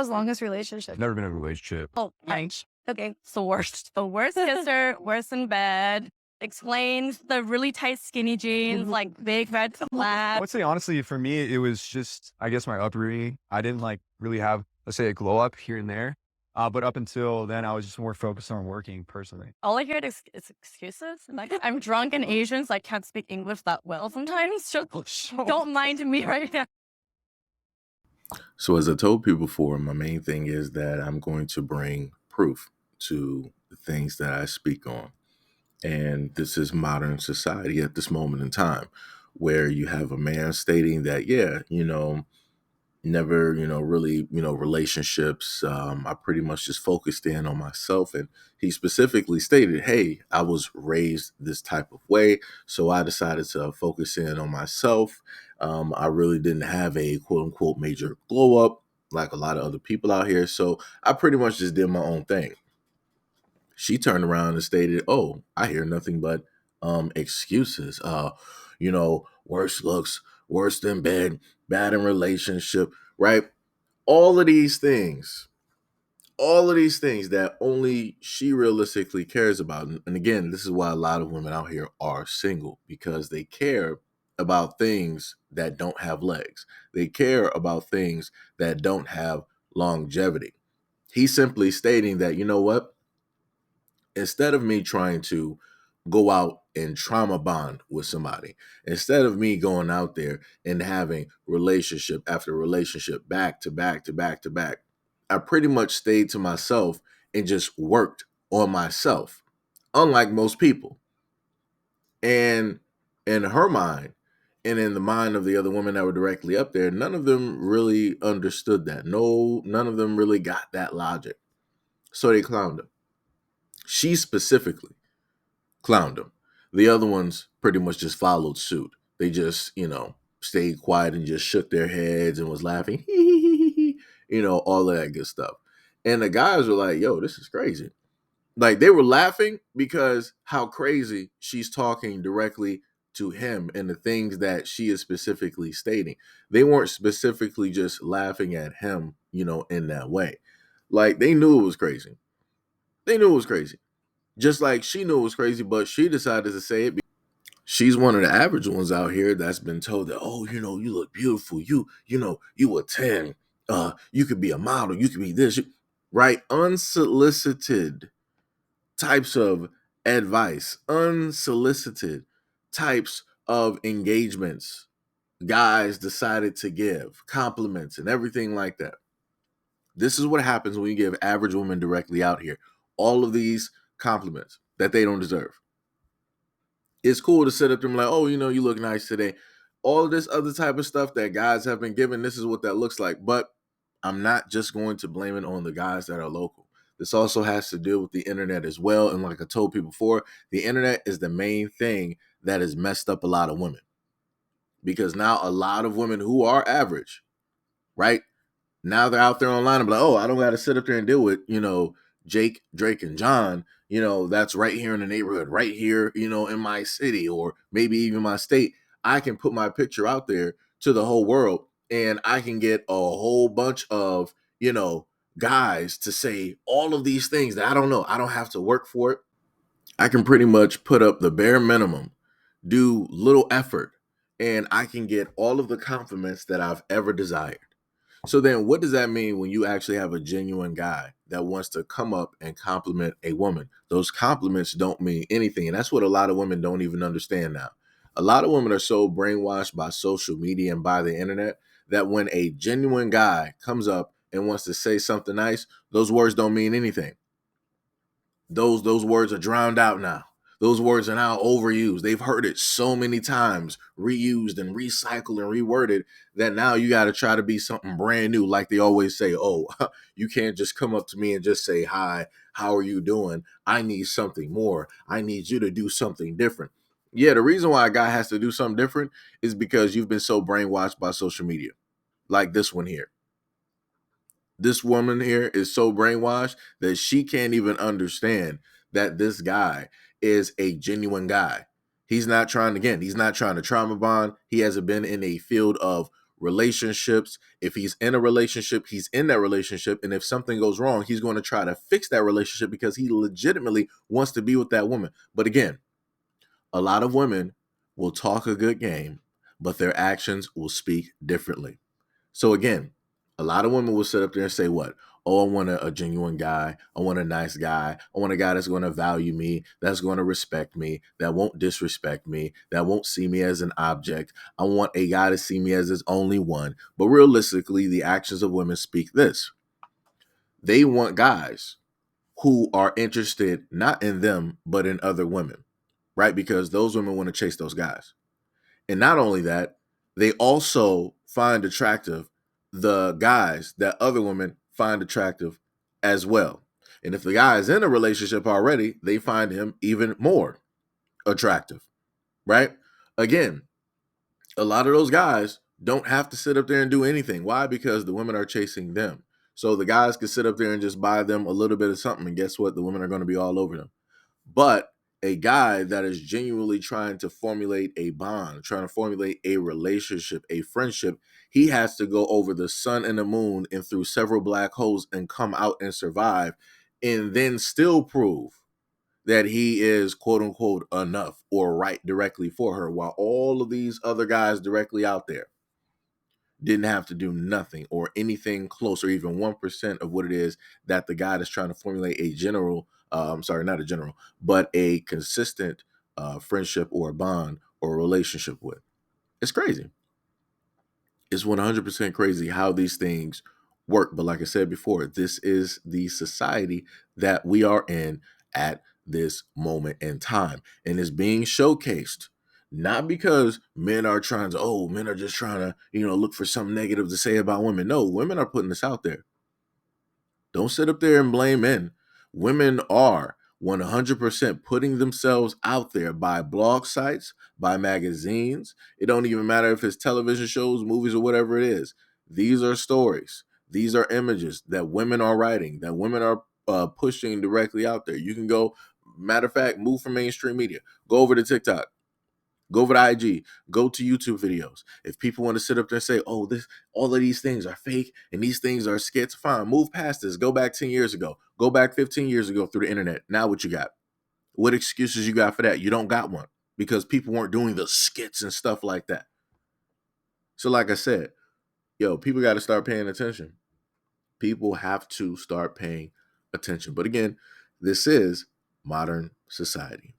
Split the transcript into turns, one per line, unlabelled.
was longest relationship?
Never been in a relationship.
Oh, right. Okay. So worst. The worst kisser, worse in bed. Explains the really tight skinny jeans, like big red
I
flag.
would say honestly, for me, it was just, I guess, my upbringing. I didn't like really have, let's say, a glow up here and there. But up until then, I was just more focused on working personally.
All I hear is excuses. Like, I'm drunk and Asian, so I can't speak English that well sometimes. So don't mind me right now.
So as I told people before, my main thing is that I'm going to bring proof to the things that I speak on. And this is modern society at this moment in time where you have a man stating that, yeah, never, really, relationships. I pretty much just focused in on myself. And he specifically stated, hey, I was raised this type of way. So I decided to focus in on myself. I really didn't have a quote unquote major glow up like a lot of other people out here. So I pretty much just did my own thing. She turned around and stated, oh, I hear nothing but excuses. Worse looks, worse than bed, bad in relationship, right? All of these things, that only she realistically cares about. And again, this is why a lot of women out here are single, because they care about things that don't have legs. They care about things that don't have longevity. He's simply stating that, you know what? Instead of me trying to go out and trauma bond with somebody, instead of me going out there and having relationship after relationship back to back to back to back, I pretty much stayed to myself and just worked on myself, unlike most people. And in her mind, and in the mind of the other women that were directly up there, none of them really understood that. No, none of them really got that logic. So they clowned him. She specifically clowned him. The other ones pretty much just followed suit. They just, stayed quiet and just shook their heads and was laughing, all of that good stuff. And the guys were like, yo, this is crazy. Like, they were laughing because how crazy she's talking directly to him and the things that she is specifically stating. They weren't specifically just laughing at him, in that way. Like, they knew it was crazy. They knew it was crazy. Just like she knew it was crazy, but she decided to say it. She's one of the average ones out here that's been told that, oh, you look beautiful. You a 10. You could be a model. You could be this, right? Unsolicited types of advice, unsolicited types of engagements. Guys decided to give compliments and everything like that. This is what happens when you give average women directly out here all of these compliments that they don't deserve. It's cool to sit up there and be like, oh, you look nice today. All of this other type of stuff that guys have been given, this is what that looks like. But I'm not just going to blame it on the guys that are local. This also has to do with the internet as well. And like I told people before, the internet is the main thing that has messed up a lot of women. Because now a lot of women who are average, right? Now they're out there online and be like, oh, I don't got to sit up there and deal with, Jake, Drake, and John, that's right here in the neighborhood, right here, in my city or maybe even my state. I can put my picture out there to the whole world and I can get a whole bunch of, guys to say all of these things that I don't know. I don't have to work for it. I can pretty much put up the bare minimum, do little effort, and I can get all of the compliments that I've ever desired. So then what does that mean when you actually have a genuine guy that wants to come up and compliment a woman? Those compliments don't mean anything. And that's what a lot of women don't even understand now. A lot of women are so brainwashed by social media and by the internet that when a genuine guy comes up and wants to say something nice, those words don't mean anything. Those words are drowned out now. Those words are now overused. They've heard it so many times, reused and recycled and reworded, that now you got to try to be something brand new. Like they always say, oh, you can't just come up to me and just say, hi, how are you doing? I need something more. I need you to do something different. Yeah, the reason why a guy has to do something different is because you've been so brainwashed by social media. Like this one here. This woman here is so brainwashed that she can't even understand that this guy is a genuine guy. He's not trying to trauma bond. He hasn't been in a field of relationships. If he's in a relationship, he's in that relationship. And if something goes wrong, he's going to try to fix that relationship because he legitimately wants to be with that woman. But again, a lot of women will talk a good game, but their actions will speak differently. So again, a lot of women will sit up there and say, what? Oh, I want a genuine guy. I want a nice guy. I want a guy that's going to value me, that's going to respect me, that won't disrespect me, that won't see me as an object. I want a guy to see me as his only one. But realistically, the actions of women speak this. They want guys who are interested not in them, but in other women, right? Because those women want to chase those guys. And not only that, they also find attractive the guys that other women find attractive as well. And if the guy is in a relationship already, they find him even more attractive, right? Again, a lot of those guys don't have to sit up there and do anything. Why? Because the women are chasing them. So the guys can sit up there and just buy them a little bit of something. And guess what? The women are going to be all over them. But a guy that is genuinely trying to formulate a bond, trying to formulate a relationship, a friendship, he has to go over the sun and the moon and through several black holes and come out and survive, and then still prove that he is quote unquote enough or right directly for her, while all of these other guys directly out there didn't have to do nothing or anything close or even 1% of what it is that the guy is trying to formulate a general, sorry, not a general, but a consistent friendship or a bond or a relationship with. It's crazy. It's 100% crazy how these things work. But like I said before, this is the society that we are in at this moment in time. And it's being showcased not because men are trying to, oh, men are just trying to, look for something negative to say about women. No, women are putting this out there. Don't sit up there and blame men. Women are 100% putting themselves out there by blog sites, by magazines. It don't even matter if it's television shows, movies, or whatever it is. These are stories. These are images that women are writing, that women are pushing directly out there. You can go, matter of fact, move from mainstream media. Go over to TikTok. Go over to IG, go to YouTube videos. If people want to sit up there and say, oh, all of these things are fake and these things are skits, fine, move past this. Go back 10 years ago. Go back 15 years ago through the internet. Now what you got? What excuses you got for that? You don't got one because people weren't doing the skits and stuff like that. So like I said, people got to start paying attention. People have to start paying attention. But again, this is modern society.